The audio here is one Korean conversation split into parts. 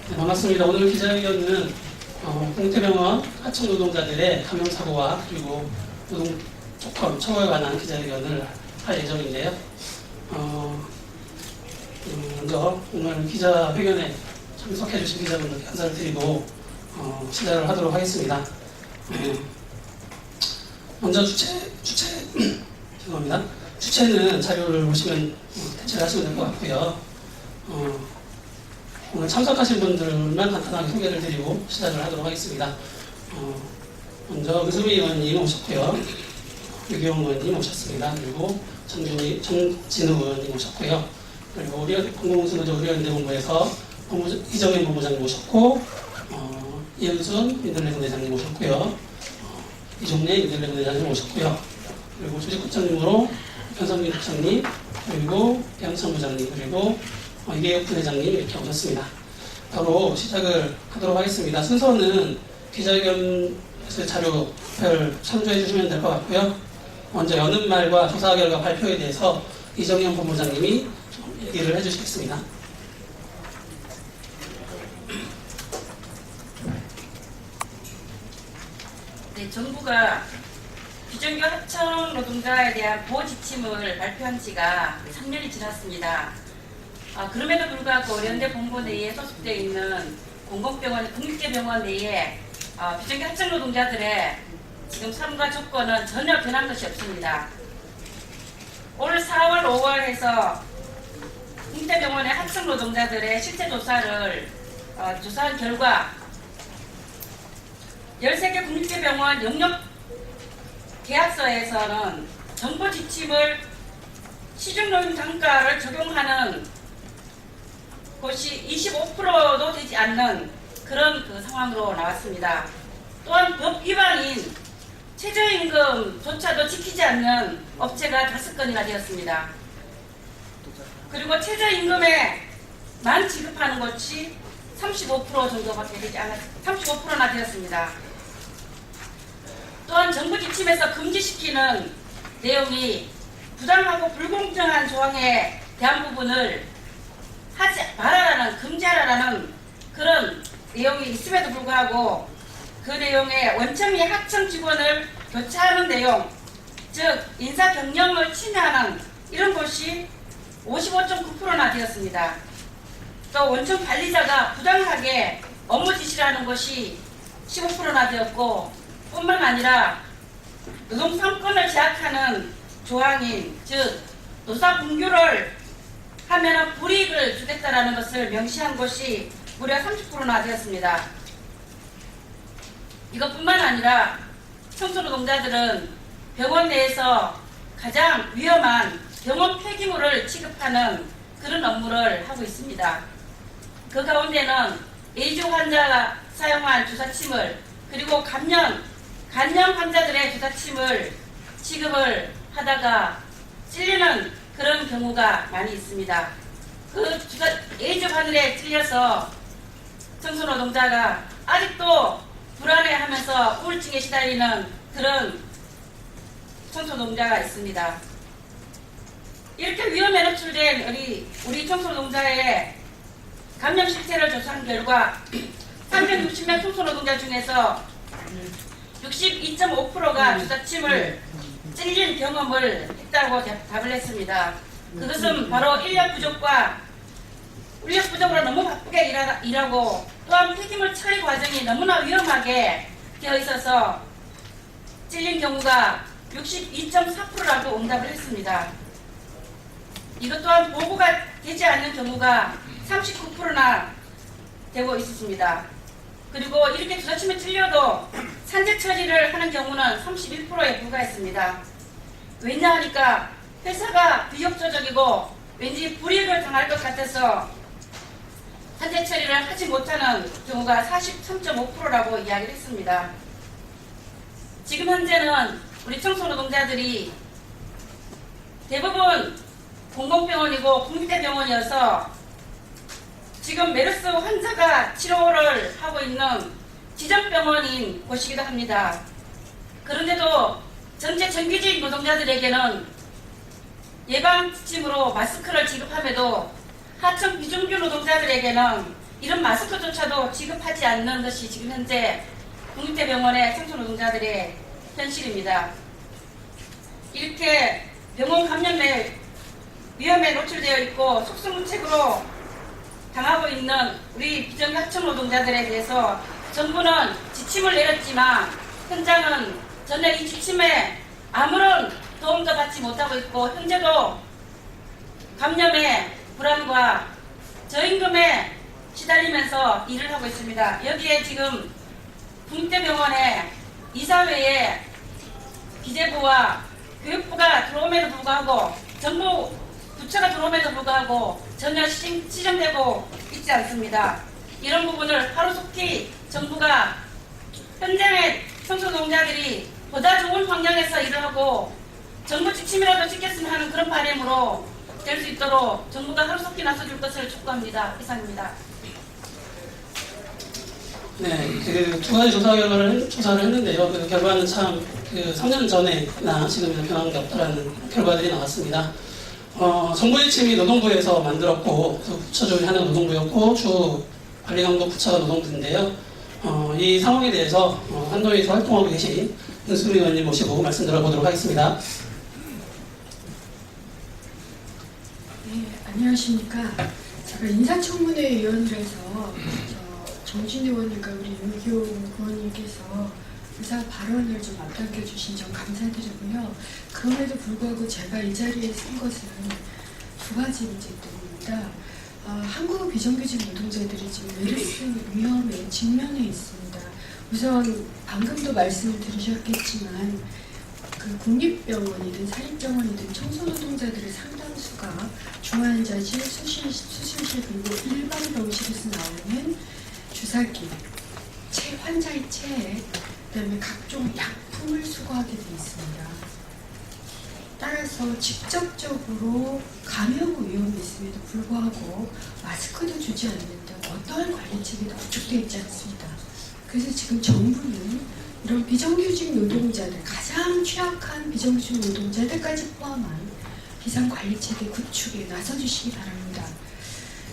네, 반갑습니다. 오늘 기자회견은 공태병원 하청 노동자들의 감염사고와 그리고 노동 조건 처벌에 관한 기자회견을 할 예정인데요. 먼저 오늘 기자회견에 참석해 주신 기자분들께 감사를 드리고 시작을 하도록 하겠습니다. 먼저 죄송합니다. 주체는 자료를 보시면 대체를 하시면 될 것 같고요. 오늘 참석하신 분들만 간단하게 소개를 드리고 시작을 하도록 하겠습니다. 먼저 의수미 의원님 오셨고요. 유기용 의원님 오셨습니다. 그리고 정진우 의원님 오셨고요. 그리고 공공운수노조 의료연대본부에서 이정현 본부장님 오셨고, 이현순 민들레 대장님 오셨고요. 이종래 민들레 대장님 오셨고요. 그리고 조직국장님으로 변성민 국장님, 그리고 양천 부장님, 그리고 이계혁 부회장님 이렇게 오셨습니다. 바로 시작을 하도록 하겠습니다. 순서는 기자회견에서 자료를 참조해 주시면 될 것 같고요. 먼저 여는 말과 조사 결과 발표에 대해서 이정현 본부장님이 좀 얘기를 해주시겠습니다. 네, 정부가 비정규 하청 노동자에 대한 보호 지침을 발표한 지가 3년이 지났습니다. 그럼에도 불구하고 의료연대 본부 내에 소속되어 있는 공공병원, 국립대병원 내에 비정규 하청 노동자들의 지금 삶과 조건은 전혀 변한 것이 없습니다. 올 4월, 5월 해서 국립대병원의 하청 노동자들의 실태 조사를 조사한 결과 13개 국립대병원 영역 계약서에서는 정부 지침을 시중노임 단가를 적용하는 곳이 25%도 되지 않는 그런 상황으로 나왔습니다. 또한 법 위반인 최저임금조차도 지키지 않는 업체가 5건이나 되었습니다. 그리고 최저임금에만 지급하는 곳이 35% 정도밖에 되지 않았, 35%나 되었습니다. 또한 정부 지침에서 금지시키는 내용이 부당하고 불공정한 조항에 대한 부분을 하지 말아라는, 금지하라는 그런 내용이 있음에도 불구하고 그 내용에 원청이 하청 직원을 교체하는 내용, 즉 인사 경영을 침해하는 이런 것이 55.9%나 되었습니다. 또 원청 관리자가 부당하게 업무 지시를 하는 것이 15%나 되었고, 뿐만 아니라 노동 3권을 제약하는 조항인, 즉 노사 분규를 하면 불이익을 주겠다라는 것을 명시한 것이 무려 30%나 되었습니다. 이것뿐만 아니라 청소노동자들은 병원 내에서 가장 위험한 병원 폐기물을 취급하는 그런 업무를 하고 있습니다. 그 가운데는 에이즈 환자가 사용한 주사침을, 그리고 간염 환자들의 주사침을 취급을 하다가 찔리는 그런 경우가 많이 있습니다. 그 에이즈 바늘에 찔려서 청소노동자가 아직도 불안해하면서 우울증에 시달리는 그런 청소노동자가 있습니다. 이렇게 위험에 노출된 우리 청소노동자의 감염 실태를 조사한 결과 360명 청소노동자 중에서 62.5%가 주사침을 찔린 경험을 했다고 답을 했습니다. 그것은 바로 인력 부족으로 너무 바쁘게 일하고, 또한 폐기물 처리 과정이 너무나 위험하게 되어 있어서 찔린 경우가 62.4%라고 응답을 했습니다. 이것 또한 보고가 되지 않는 경우가 39%나 되고 있습니다. 그리고 이렇게 주사침에 찔려도 산재 처리를 하는 경우는 31%에 불과했습니다. 왜냐하니까 회사가 비협조적이고 왠지 불이익을 당할 것 같아서 산재 처리를 하지 못하는 경우가 43.5%라고 이야기를 했습니다. 지금 현재는 우리 청소노동자들이 대부분 공공병원이고 국립대병원이어서 지금 메르스 환자가 치료를 하고 있는 지정병원인 곳이기도 합니다. 그런데도 전체 정규직 노동자들에게는 예방지침으로 마스크를 지급함에도 하청 비정규 노동자들에게는 이런 마스크조차도 지급하지 않는 것이 지금 현재 국립대병원의 청소노동자들의 현실입니다. 이렇게 병원 감염의 위험에 노출되어 있고 속수무책으로 당하고 있는 우리 비정규 하청 노동자들에 대해서 정부는 지침을 내렸지만 현장은 전혀 이 지침에 아무런 도움도 받지 못하고 있고 현재도 감염의 불안과 저임금에 시달리면서 일을 하고 있습니다. 여기에 지금 국립대병원의 이사회에 기재부와 교육부가 들어옴에도 불구하고 정부 부처가 들어옴에도 불구하고 전혀 시정되고 있지 않습니다. 이런 부분을 하루속히 정부가 현장의 청소노동자들이 보다 좋은 환경에서 일을 하고 정부 지침이라도 지켰으면 하는 그런 바람으로 될 수 있도록 정부가 하루속히 나서줄 것을 촉구합니다. 이상입니다. 네, 그 두 가지 조사를 했는데요. 그 결과는 참 그 3년 전에나 지금이나 변한 게 없다라는 결과들이 나왔습니다. 정부 지침이 노동부에서 만들었고, 그 부처 중에 하나가 노동부였고, 주 관리감독 부처가 노동부인데요. 이 상황에 대해서 한동에서 활동하고 계신 은수미 의원님 모시고 말씀 들어보도록 하겠습니다. 네, 안녕하십니까. 제가 인사청문회 위원으로서 정진 의원님과 우리 윤기용 의원님께서 의사 발언을 좀 앞당겨 주신 점 감사드리고요. 그럼에도 불구하고 제가 이 자리에 쓴 것은 두 가지 문제 때문입니다. 한국 비정규직 노동자들이 지금 메르스 위험에 직면해 있습니다. 우선 방금도 말씀을 들으셨겠지만 그 국립병원이든 사립병원이든 청소노동자들의 상당수가 중환자실, 수술실 그리고 일반 병실에서 나오는 주사기, 환자의 체액, 그다음에 각종 약품을 수거하게 되어 있습니다. 따라서 직접적으로 감염 위험이 있음에도 불구하고 마스크도 주지 않는다. 어떠한 관리책에도 구축되어 있지 않습니다. 그래서 지금 정부는 이런 비정규직 노동자들, 가장 취약한 비정규직 노동자들까지 포함한 비상관리체계 구축에 나서주시기 바랍니다.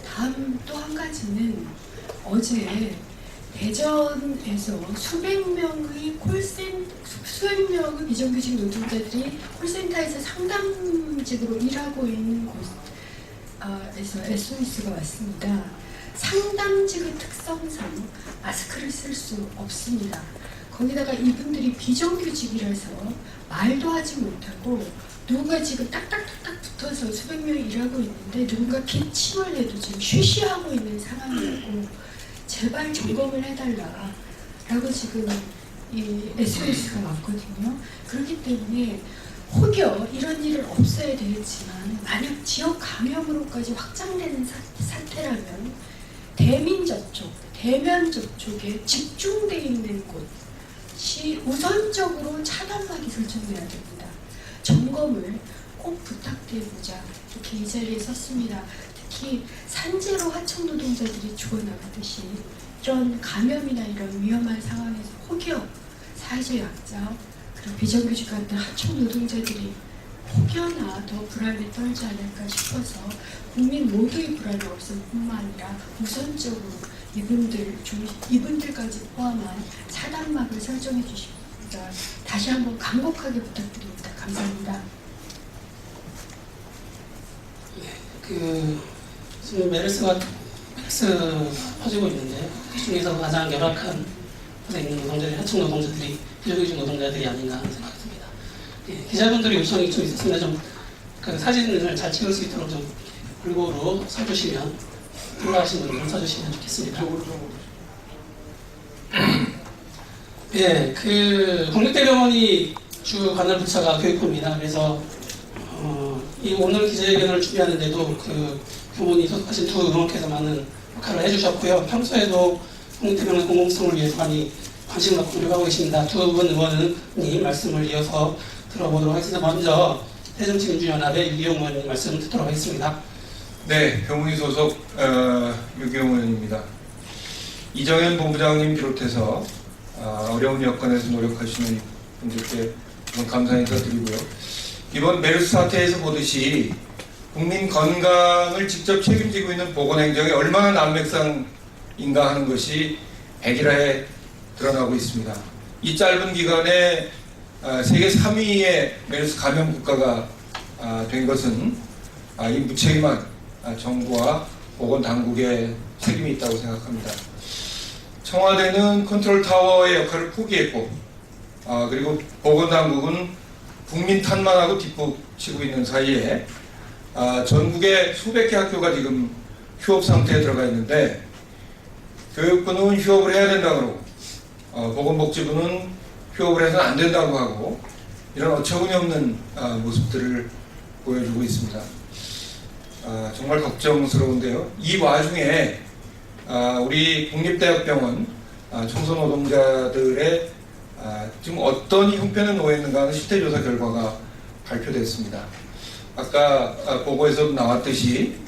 다음 또 한 가지는 어제 대전에서 수백 명의 비정규직 노동자들이 콜센터에서 상담직으로 일하고 있는 곳에서 SOS가 왔습니다. 상담직의 특성상 마스크를 쓸 수 없습니다. 거기다가 이분들이 비정규직이라서 말도 하지 못하고 누군가 지금 딱딱딱딱 붙어서 수백 명이 일하고 있는데 누군가 기침을 해도 지금 쉬쉬하고 있는 상황이고 제발 점검을 해달라라고 지금 이 SOS가 왔거든요. 그렇기 때문에 혹여 이런 일은 없어야 되겠지만 만약 지역 감염으로까지 확장되는 사태라면 대면 접촉에 집중되어 있는 곳이 우선적으로 차단막이 설정돼야 됩니다. 점검을 꼭 부탁드리고자 이렇게 이 자리에 섰습니다. 특히 산재로 하청 노동자들이 죽어나가듯이 이런 감염이나 이런 위험한 상황에서 혹여 사회적 약자 그리고 비정규직 같은 하청 노동자들이 혹여나 더 불안에 떨지 않을까 싶어서 국민 모두의 불안을 없앨 뿐만 아니라 우선적으로 이분들까지 포함한 차단막을 설정해 주십니다. 다시 한번 간곡하게 부탁드립니다. 감사합니다. 지금 메르스 퍼지고 있는데 그 중에서 가장 열악한 곳에 있는 노동자들이 하청 노동자들이 비정규직 노동자들이 아닌가 하는 생각이 듭니다. 기자분들의 요청이 좀 있었습니다. 좀 그 사진을 잘 찍을 수 있도록 좀 골고루 서주시면 올라가신 분들은 서주시면 좋겠습니다. 예, 그 국립대병원이 주 관할 부처가 교육부입니다. 그래서 이 오늘 기자회견을 준비하는데도 그 부분이 소속하신 두 의원께서 많은 역할을 해주셨고요. 평소에도 국립대병원 공공성을 위해서 많이 관심을 갖고 노력하고 계십니다. 두 분 의원님 말씀을 이어서 들어보도록 하겠습니다. 먼저 새정치민주연합의 유기용 의원님 말씀 듣도록 하겠습니다. 네, 병훈이 소속 유기용 의원입니다. 이정현 본부장님 비롯해서 어려운 여건에서 노력하시는 분들께 감사 인사드리고요. 이번 메르스 사태에서 보듯이 국민 건강을 직접 책임지고 있는 보건행정에 얼마나 난맥상 인가하는 것이 백일화에 드러나고 있습니다. 이 짧은 기간에 세계 3위의 메르스 감염 국가가 된 것은 이 무책임한 정부와 보건당국의 책임이 있다고 생각합니다. 청와대는 컨트롤타워의 역할을 포기했고 그리고 보건당국은 국민 탓만하고 뒷북치고 있는 사이에 전국에 수백 개 학교가 지금 휴업 상태에 들어가 있는데 교육부는 휴업을 해야 된다고 그러고 보건복지부는 휴업을 해서는 안 된다고 하고 이런 어처구니 없는 모습들을 보여주고 있습니다. 정말 걱정스러운데요. 이 와중에 우리 국립대학병원 청소노동자들의 지금 어떤 형편에 놓여있는가 하는 실태조사 결과가 발표됐습니다. 아까 보고에서도 나왔듯이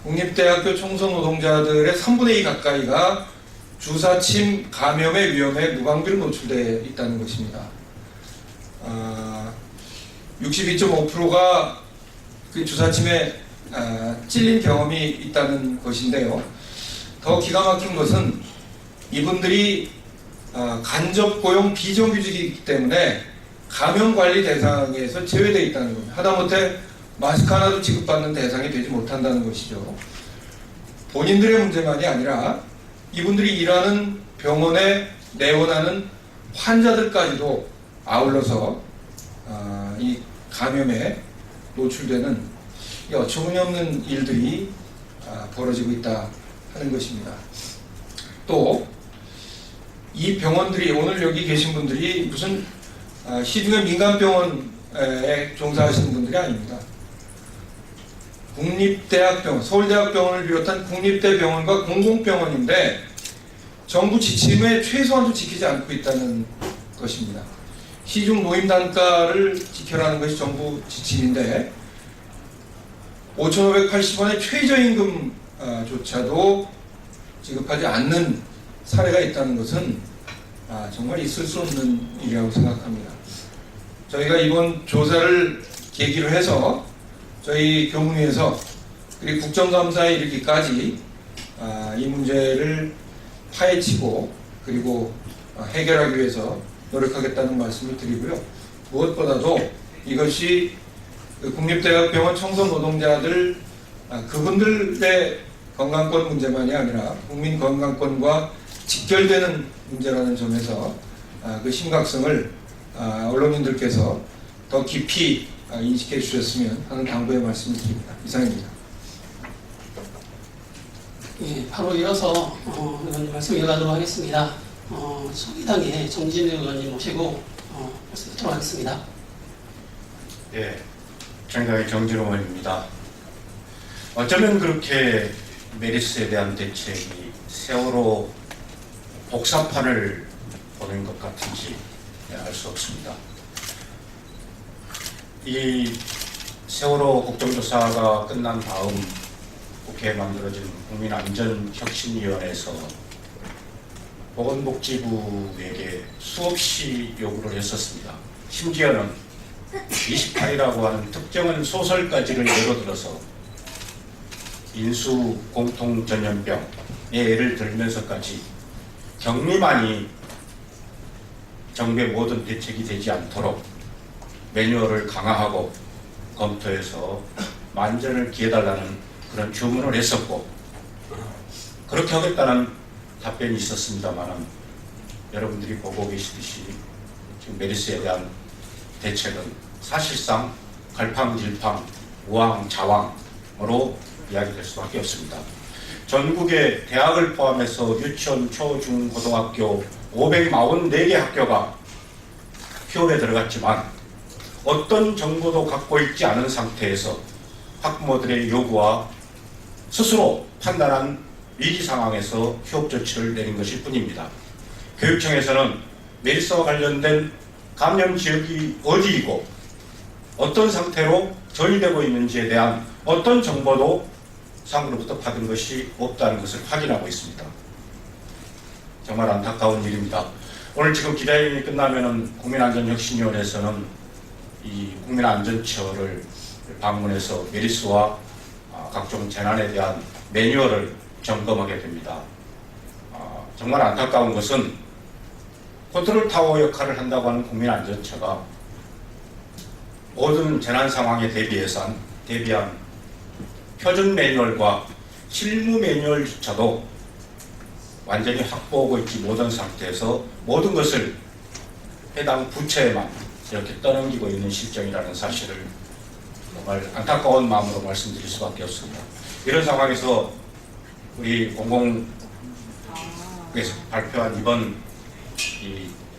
국립대학교 청소노동자들의 3분의 2 가까이가 주사침 감염의 위험에 무방비로 노출되어 있다는 것입니다. 62.5%가 그 주사침에 찔린 경험이 있다는 것인데요. 더 기가 막힌 것은 이분들이 간접 고용 비정규직이기 때문에 감염 관리 대상에서 제외되어 있다는 겁니다. 하다못해 마스크 하나도 지급받는 대상이 되지 못한다는 것이죠. 본인들의 문제만이 아니라 이분들이 일하는 병원에 내원하는 환자들까지도 아울러서 이 감염에 노출되는 이 어처구니 없는 일들이 벌어지고 있다 하는 것입니다. 또 이 병원들이 오늘 여기 계신 분들이 무슨 시중의 민간병원에 종사하시는 분들이 아닙니다. 국립대학병원, 서울대학병원을 비롯한 국립대병원과 공공병원인데 정부 지침에 최소한도 지키지 않고 있다는 것입니다. 시중 노임 단가를 지켜라는 것이 정부 지침인데 5,580원의 최저임금조차도 지급하지 않는 사례가 있다는 것은 정말 있을 수 없는 일이라고 생각합니다. 저희가 이번 조사를 계기로 해서 저희 교문위에서 그리고 국정감사에 이르기까지 이 문제를 파헤치고 그리고 해결하기 위해서 노력하겠다는 말씀을 드리고요. 무엇보다도 이것이 국립대학병원 청소노동자들 그분들의 건강권 문제만이 아니라 국민 건강권과 직결되는 문제라는 점에서 그 심각성을 언론인들께서 더 깊이 인식해 주셨으면 하는 당부의 말씀을 드립니다. 이상입니다. 예, 바로 이어서 의원님 말씀 이어가도록 하겠습니다. 정의당의 정진우 의원님 모시고 말씀 듣도록 하겠습니다. 예, 정의당의 정진우 의원입니다. 어쩌면 그렇게 메르스에 대한 대책이 세월호 복사판을 보낸 것 같은지 알 수 없습니다. 이 세월호 국정조사가 끝난 다음 국회에 만들어진 국민안전혁신위원회에서 보건복지부에게 수없이 요구를 했었습니다. 심지어는 28이라고 하는 특정한 소설까지를 예로 들어서 인수 공통전염병의 예를 들면서까지 격리만이 정부의 모든 대책이 되지 않도록 매뉴얼을 강화하고 검토해서 만전을 기해달라는 그런 주문을 했었고 그렇게 하겠다는 답변이 있었습니다만 여러분들이 보고 계시듯이 지금 메르스에 대한 대책은 사실상 갈팡질팡, 우왕좌왕으로 이야기될 수밖에 없습니다. 전국의 대학을 포함해서 유치원, 초, 중, 고등학교 544개 학교가 휴업에 들어갔지만 어떤 정보도 갖고 있지 않은 상태에서 학부모들의 요구와 스스로 판단한 위기 상황에서 휴업 조치를 내린 것일 뿐입니다. 교육청에서는 메르스와 관련된 감염 지역이 어디이고 어떤 상태로 전이되고 있는지에 대한 어떤 정보도 상부로부터 받은 것이 없다는 것을 확인하고 있습니다. 정말 안타까운 일입니다. 오늘 지금 기자회견이 끝나면은 국민안전혁신위원회에서는 이 국민안전처를 방문해서 메르스와 각종 재난에 대한 매뉴얼을 점검하게 됩니다. 정말 안타까운 것은 컨트롤 타워 역할을 한다고 하는 국민안전처가 모든 재난 상황에 대비한 표준 매뉴얼과 실무 매뉴얼조차도 완전히 확보하고 있지 못한 상태에서 모든 것을 해당 부처에만 이렇게 떠넘기고 있는 실정이라는 사실을 정말 안타까운 마음으로 말씀드릴 수밖에 없습니다. 이런 상황에서 우리 공공에서 발표한 이번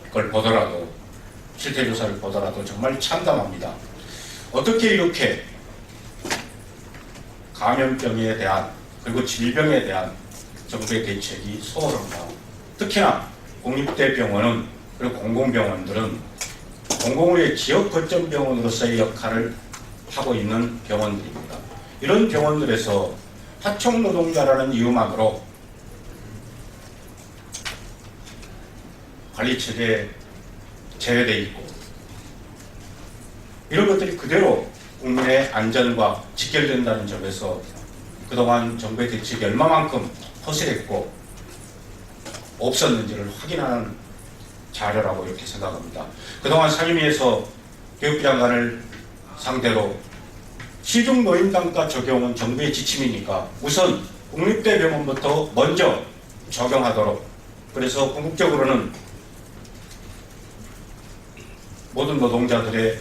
이걸 보더라도 실태조사를 보더라도 정말 참담합니다. 어떻게 이렇게 감염병에 대한 그리고 질병에 대한 정부의 대책이 소홀한가? 특히나 공립대병원은 그리고 공공병원들은 공공의료 지역 거점 병원으로서의 역할을 하고 있는 병원들입니다. 이런 병원들에서 하청 노동자라는 이유만으로 관리체계에 제외되어 있고 이런 것들이 그대로 국민의 안전과 직결된다는 점에서 그동안 정부의 대책이 얼마만큼 허술했고 없었는지를 확인하는 자료라고 이렇게 생각합니다. 그동안 상임위에서 교육부 장관을 상대로 시중 노인단가 적용은 정부의 지침이니까 우선 국립대병원부터 먼저 적용하도록, 그래서 궁극적으로는 모든 노동자들의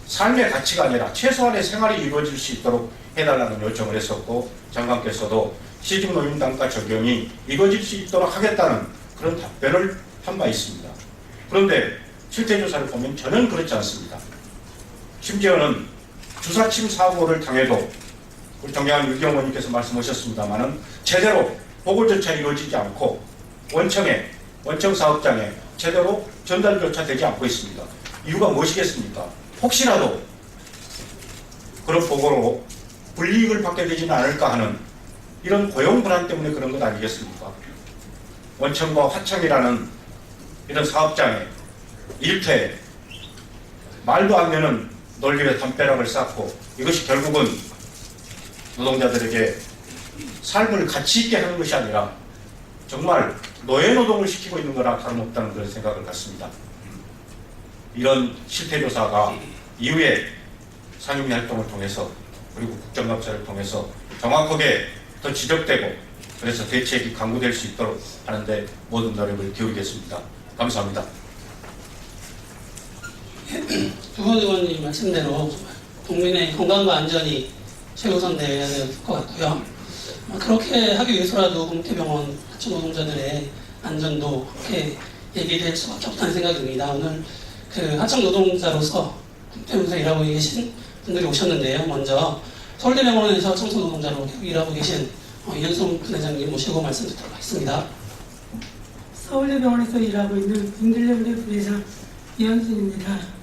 삶의 가치가 아니라 최소한의 생활이 이루어질 수 있도록 해달라는 요청을 했었고, 장관께서도 시중 노인단가 적용이 이루어질 수 있도록 하겠다는 그런 답변을 한 바 있습니다. 그런데 실태조사를 보면 전혀 그렇지 않습니다. 심지어는 주사침 사고를 당해도 우리 존경하는 유경 의원님께서 말씀하셨습니다마는 제대로 보고조차 이루어지지 않고 원청 사업장에 제대로 전달조차 되지 않고 있습니다. 이유가 무엇이겠습니까? 혹시라도 그런 보고로 불이익을 받게 되지는 않을까 하는 이런 고용 불안 때문에 그런 것 아니겠습니까? 원청과 화청이라는 이런 사업장에 일터에 말도 안 되는 논리의 담벼락을 쌓고 이것이 결국은 노동자들에게 삶을 가치 있게 하는 것이 아니라 정말 노예 노동을 시키고 있는 거나 다름없다는 그런 생각을 갖습니다. 이런 실태조사가 이후에 상임위 활동을 통해서 그리고 국정감사를 통해서 정확하게 더 지적되고 그래서 대책이 강구될 수 있도록 하는데 모든 노력을 기울이겠습니다. 감사합니다. 주건 의원님 말씀대로 국민의 건강과 안전이 최우선 되어야 될 것 같고요. 그렇게 하기 위해서라도 국립대병원 하청 노동자들의 안전도 그렇게 얘기될 수밖에 없다는 생각이 듭니다. 오늘 그 하청 노동자로서 국립대병원에서 일하고 계신 분들이 오셨는데요. 먼저 서울대병원에서 청소 노동자로 일하고 계신 이현송 부회장님 모시고 말씀 듣도록 하겠습니다. 서울대병원에서 일하고 있는 김들레 부회장 이현순입니다.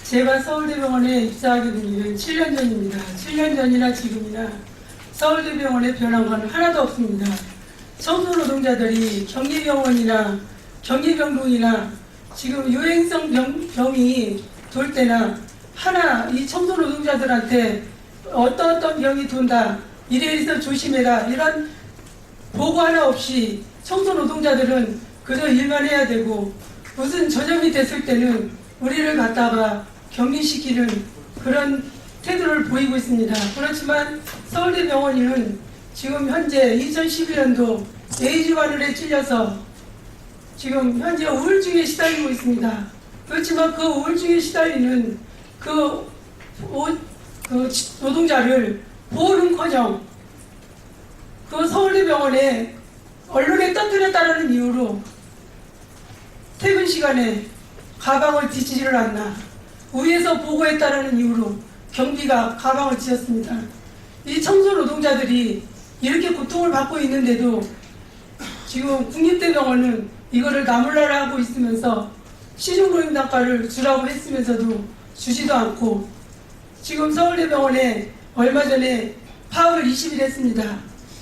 제가 서울대병원에 입사하게 된 일은 7년 전입니다. 7년 전이나 지금이나 서울대병원에 변한 건 하나도 없습니다. 청소 노동자들이 경기병원이나 경기병동이나 지금 유행성 병이 돌 때나 하나 이 청소 노동자들한테 어떤 병이 돈다, 이래서 조심해라, 이런 보고 하나 없이 청소 노동자들은 그저 일만 해야 되고 무슨 전염이 됐을 때는 우리를 갖다가 격리시키는 그런 태도를 보이고 있습니다. 그렇지만 서울대병원은 지금 현재 2011년도 에이즈바늘에 찔려서 지금 현재 우울증에 시달리고 있습니다. 그렇지만 그 우울증에 시달리는 그 노동자를 보호는커녕 그 서울대병원에 언론에 떠들었다는 이유로 퇴근 시간에 가방을 뒤지지를 않나, 위에서 보고했다는 이유로 경비가 가방을 뒤졌습니다. 이 청소 노동자들이 이렇게 고통을 받고 있는데도 지금 국립대병원은 이거를 나몰라라 하고 있으면서 시중노임단가를 주라고 했으면서도 주지도 않고, 지금 서울대병원에 얼마 전에 파업을 20일 했습니다.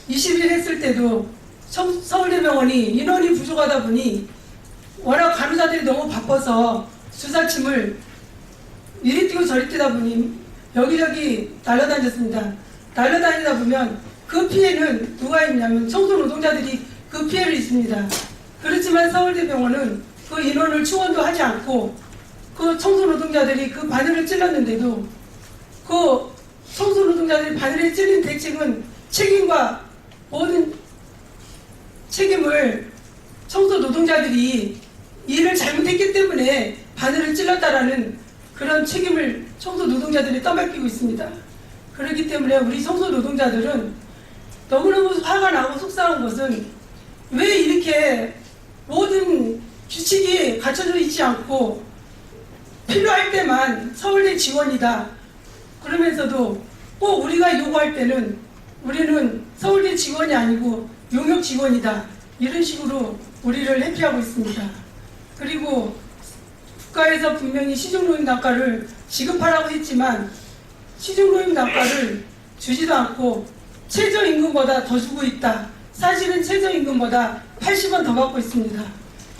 20일 했을 때도 서울대병원이 인원이 부족하다 보니 워낙 간호사들이 너무 바빠서 주사침을 이리 뛰고 저리 뛰다 보니 여기저기 날아다녔습니다. 날아다니다 보면 그 피해는 누가 있냐면 청소 노동자들이 그 피해를 입습니다. 그렇지만 서울대병원은 그 인원을 충원도 하지 않고 그 청소 노동자들이 그 바늘을 찔렀는데도 그 청소 노동자들이 바늘에 찔린 대책은 책임과 모든 책임을 청소 노동자들이 일을 잘못했기 때문에 바늘을 찔렀다라는 그런 책임을 청소 노동자들이 떠맡기고 있습니다. 그렇기 때문에 우리 청소 노동자들은 너무너무 화가 나고 속상한 것은 왜 이렇게 모든 규칙이 갖춰져 있지 않고 필요할 때만 서울대 지원이다 그러면서도 꼭 우리가 요구할 때는 우리는 서울대 지원이 아니고 용역 지원이다 이런 식으로 우리를 회피하고 있습니다. 그리고 국가에서 분명히 시중노임 단가를 지급하라고 했지만 시중노임 단가를 주지도 않고 최저임금보다 더 주고 있다. 사실은 최저임금보다 80원 더 받고 있습니다.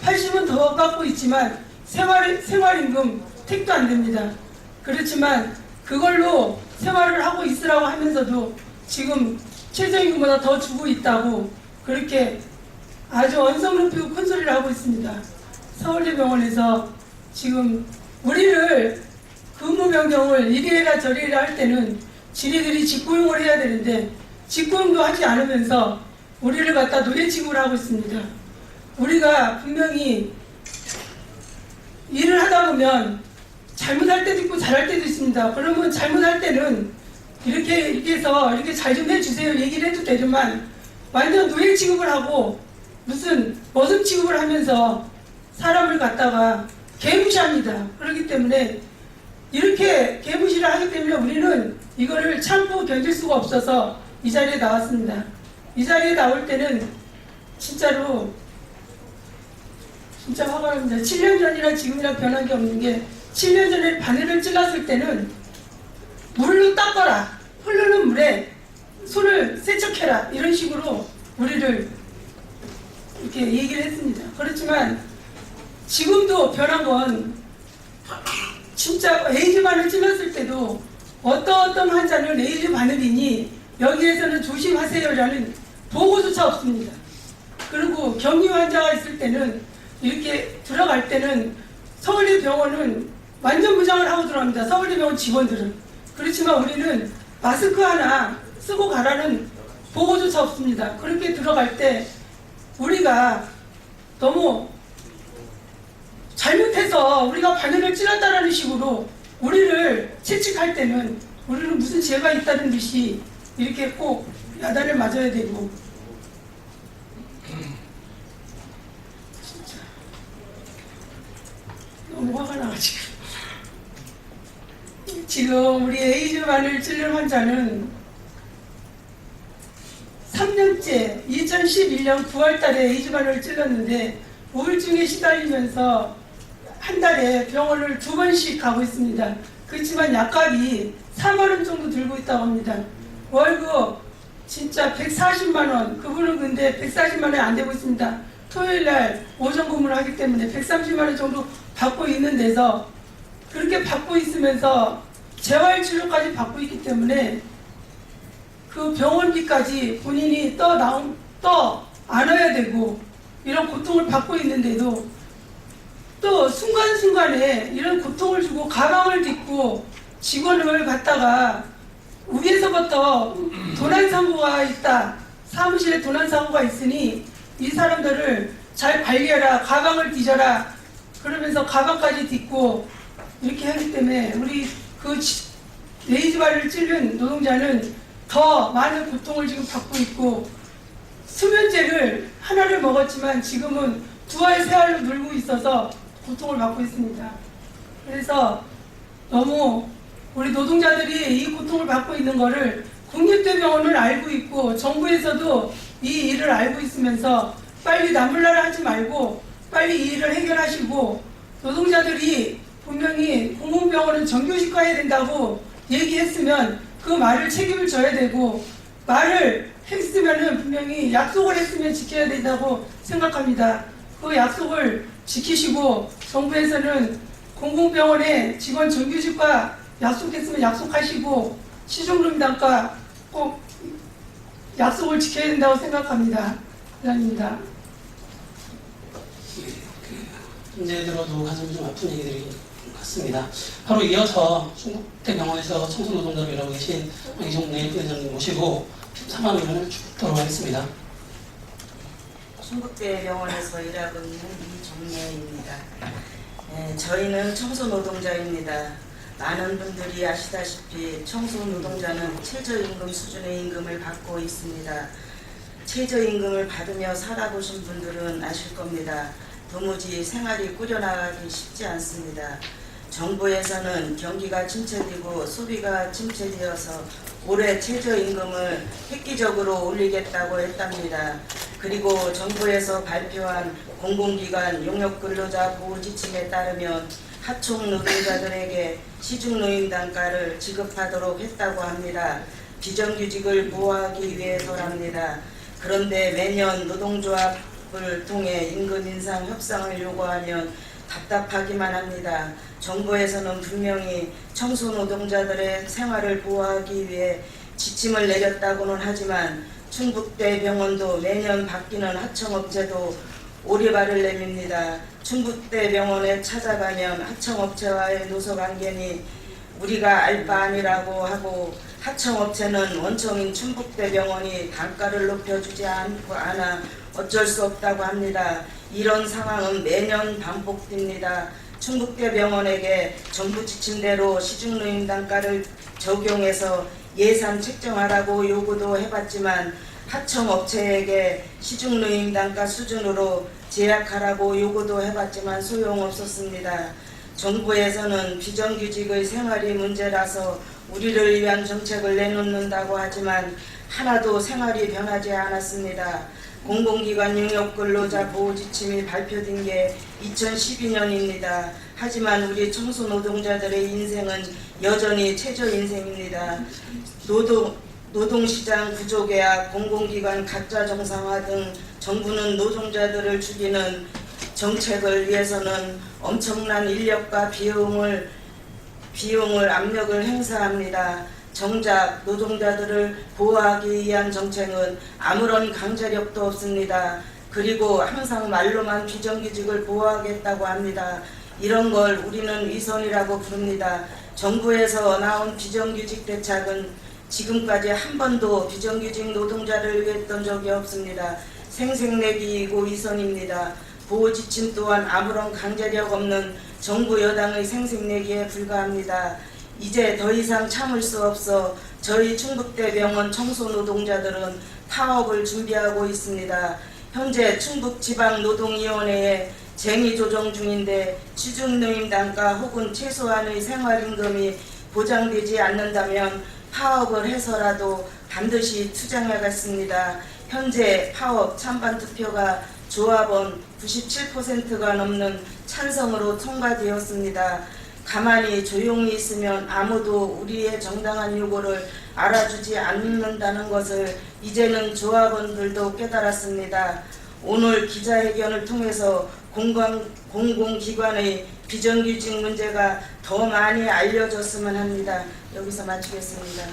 80원 더 받고 있지만 생활임금 택도 안 됩니다. 그렇지만 그걸로 생활을 하고 있으라고 하면서도 지금 최저임금보다 더 주고 있다고 그렇게 아주 언성 높이고 큰 소리를 하고 있습니다. 서울대병원에서 지금 우리를 근무 변경을 이리해라 저리해라 할 때는 지네들이 직고용을 해야 되는데 직고용도 하지 않으면서 우리를 갖다 노예 취급을 하고 있습니다. 우리가 분명히 일을 하다 보면 잘못할 때도 있고 잘할 때도 있습니다. 그러면 잘못할 때는 이렇게 해서 이렇게 잘 좀 해주세요 얘기를 해도 되지만 완전 노예 취급을 하고 무슨 머슴 취급을 하면서 사람을 갖다가 개무시합니다. 그렇기 때문에 이렇게 개무시를 하기 때문에 우리는 이거를 참고 견딜 수가 없어서 이 자리에 나왔습니다. 이 자리에 나올 때는 진짜로 진짜 화가 납니다. 7년 전이랑 지금이랑 변한 게 없는 게 7년 전에 바늘을 찔렀을 때는 물로 닦아라. 흐르는 물에 손을 세척해라. 이런 식으로 우리를 이렇게 얘기를 했습니다. 그렇지만 지금도 변한 건 진짜 에이즈 바늘 찔렀을 때도 어떤 환자는 에이즈 바늘이니 여기에서는 조심하세요라는 보고조차 없습니다. 그리고 격리 환자가 있을 때는 이렇게 들어갈 때는 서울대병원은 완전 무장을 하고 들어갑니다. 서울대병원 직원들은. 그렇지만 우리는 마스크 하나 쓰고 가라는 보고조차 없습니다. 그렇게 들어갈 때 우리가 너무 잘못해서 우리가 바늘을 찔렀다라는 식으로 우리를 채찍할 때는 우리는 무슨 죄가 있다는 듯이 이렇게 꼭 야단을 맞아야 되고 진짜 너무 화가 나가지고 지금 우리 에이즈 바늘 찔린 환자는 3년째 2011년 9월달에 에이즈 바늘을 찔렀는데 우울증에 시달리면서 한 달에 병원을 2번씩 가고 있습니다. 그렇지만 약값이 4만 원 정도 들고 있다고 합니다. 월급 진짜 140만 원. 그분은 근데 140만 원이 안 되고 있습니다. 토요일 날 오전 근무를 하기 때문에 130만 원 정도 받고 있는 데서 그렇게 받고 있으면서 재활치료까지 받고 있기 때문에 그 병원비까지 본인이 떠 안아야 되고 이런 고통을 받고 있는데도 또 순간순간에 이런 고통을 주고 가방을 딛고 직원을 갖다가 위에서부터 도난사고가 있다. 사무실에 도난사고가 있으니 이 사람들을 잘 관리해라. 가방을 뒤져라. 그러면서 가방까지 딛고 이렇게 하기 때문에 우리 그 에이즈 바늘을 찔린 노동자는 더 많은 고통을 지금 받고 있고 수면제를 하나를 먹었지만 지금은 2알, 3알로 늘고 있어서 고통을 받고 있습니다. 그래서 너무 우리 노동자들이 이 고통을 받고 있는 거를 국립대병원을 알고 있고 정부에서도 이 일을 알고 있으면서 빨리 남불나라 하지 말고 빨리 이 일을 해결하시고 노동자들이 분명히 공공병원은 정규직화해야 된다고 얘기했으면 그 말을 책임을 져야 되고 말을 했으면 분명히 약속을 했으면 지켜야 된다고 생각합니다. 그 약속을 지키시고 정부에서는 공공병원의 직원 정규직화 약속했으면 약속하시고 시중노임 단가 꼭 약속을 지켜야 된다고 생각합니다. 이상입니다. 현재 들어도 가슴이 좀 아픈 얘기들이 같습니다. 바로 이어서 충북대병원에서 청소노동자로 일하고 계신 이종래 부회장님 모시고 13만 원을 주도록 하겠습니다. 충북대병원에서 일하고 있는 이종래입니다. 저희는 청소노동자입니다. 많은 분들이 아시다시피 청소노동자는 최저임금 수준의 임금을 받고 있습니다. 최저임금을 받으며 살아보신 분들은 아실 겁니다. 도무지 생활이 꾸려나가기 쉽지 않습니다. 정부에서는 경기가 침체되고 소비가 침체되어서 올해 최저임금을 획기적으로 올리겠다고 했답니다. 그리고 정부에서 발표한 공공기관 용역근로자 보호지침에 따르면 하청 노동자들에게 시중노임 단가를 지급하도록 했다고 합니다. 비정규직을 보호하기 위해서랍니다. 그런데 매년 노동조합을 통해 임금 인상 협상을 요구하면 답답하기만 합니다. 정부에서는 분명히 청소노동자들의 생활을 보호하기 위해 지침을 내렸다고는 하지만 충북대병원도 매년 바뀌는 하청업체도 오리발을 내밉니다. 충북대병원에 찾아가면 하청업체와의 노소관계니 우리가 알 바 아니라고 하고 하청업체는 원청인 충북대병원이 단가를 높여주지 않아 어쩔 수 없다고 합니다. 이런 상황은 매년 반복됩니다. 충북대병원에게 정부 지침대로 시중노임 단가를 적용해서 예산 책정하라고 요구도 해봤지만 하청업체에게 시중노임 단가 수준으로 제약하라고 요구도 해봤지만 소용없었습니다. 정부에서는 비정규직의 생활이 문제라서 우리를 위한 정책을 내놓는다고 하지만 하나도 생활이 변하지 않았습니다. 공공기관 용역근로자 보호지침이 발표된 게 2012년입니다. 하지만 우리 청소노동자들의 인생은 여전히 최저인생입니다. 노동시장 구조개혁, 공공기관 가짜 정상화 등 정부는 노동자들을 죽이는 정책을 위해서는 엄청난 인력과 비용을 압력을 행사합니다. 정작 노동자들을 보호하기 위한 정책은 아무런 강제력도 없습니다. 그리고 항상 말로만 비정규직을 보호하겠다고 합니다. 이런 걸 우리는 위선이라고 부릅니다. 정부에서 나온 비정규직 대책은 지금까지 한 번도 비정규직 노동자를 위했던 적이 없습니다. 생색내기이고 위선입니다. 보호지침 또한 아무런 강제력 없는 정부 여당의 생색내기에 불과합니다. 이제 더 이상 참을 수 없어 저희 충북대병원 청소노동자들은 파업을 준비하고 있습니다. 현재 충북지방노동위원회에 쟁의조정 중인데 시중노임 단가 혹은 최소한의 생활임금이 보장되지 않는다면 파업을 해서라도 반드시 투쟁하겠습니다. 현재 파업 찬반 투표가 조합원 97%가 넘는 찬성으로 통과되었습니다. 가만히 조용히 있으면 아무도 우리의 정당한 요구를 알아주지 않는다는 것을 이제는 조합원들도 깨달았습니다. 오늘 기자회견을 통해서 공공기관의 비정규직 문제가 더 많이 알려졌으면 합니다. 여기서 마치겠습니다.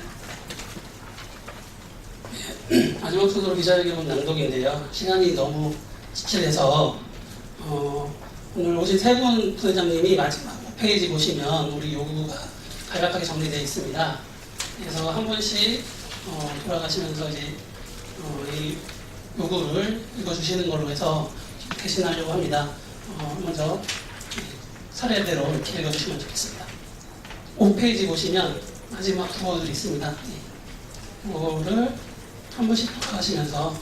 마지막 순서로 기자회견 낭독인데요. 시간이 너무 지체돼서 오늘 오신 세 분 부회장님이 마지막 페이지 보시면 우리 요구가 간략하게 정리되어 있습니다. 그래서 한 분씩 돌아가시면서 이제 이 요구를 읽어주시는 걸로 해서 대신하려고 합니다. 먼저 사례대로 이렇게 읽어주시면 좋겠습니다. 5페이지 보시면 마지막 구호들이 있습니다. 그거를 한 분씩 돌아가시면서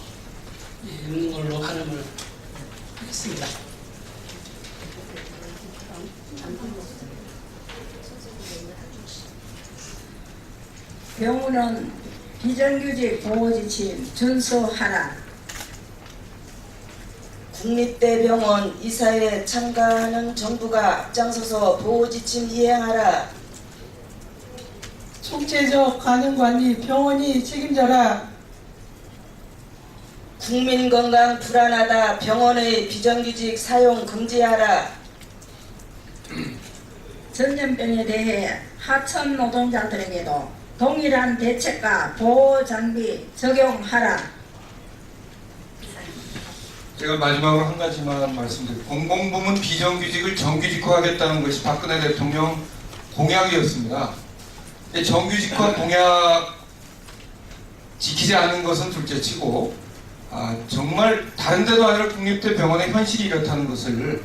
읽는 걸로 가름을 하겠습니다. 병원은 비정규직 보호지침 준수하라. 국립대병원 이사에 참가하는 정부가 앞장서서 보호지침 이행하라. 총체적 가능관리 병원이 책임져라. 국민건강 불안하다. 병원의 비정규직 사용 금지하라. 전염병에 대해 하청 노동자들에게도 동일한 대책과 보호 장비 적용하라. 제가 마지막으로 한 가지만 말씀드릴게요. 공공부문 비정규직을 정규직화하겠다는 것이 박근혜 대통령 공약이었습니다. 정규직화 공약 지키지 않는 것은 둘째치고 정말 다른 데도 아니라 국립대병원의 현실이 이렇다는 것을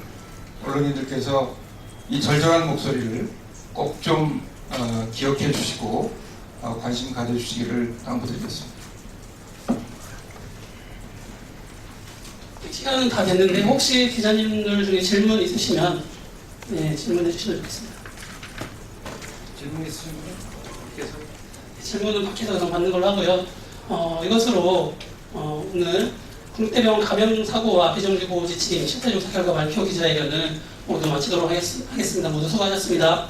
언론인들께서 이 절절한 목소리를 꼭 좀 기억해 주시고 관심 가져주시기를 당부드리겠습니다. 시간은 다 됐는데 혹시 기자님들 중에 질문 있으시면 네, 질문해 주시면 좋겠습니다. 질문 있으시면 계속. 질문은 밖에서 그냥 받는 걸로 하고요. 이것으로 오늘 국립대병원 감염사고와 비정규직 보호 지침 실태조사 결과 발표 기자회견을 모두 마치도록 하겠습니다. 모두 수고하셨습니다.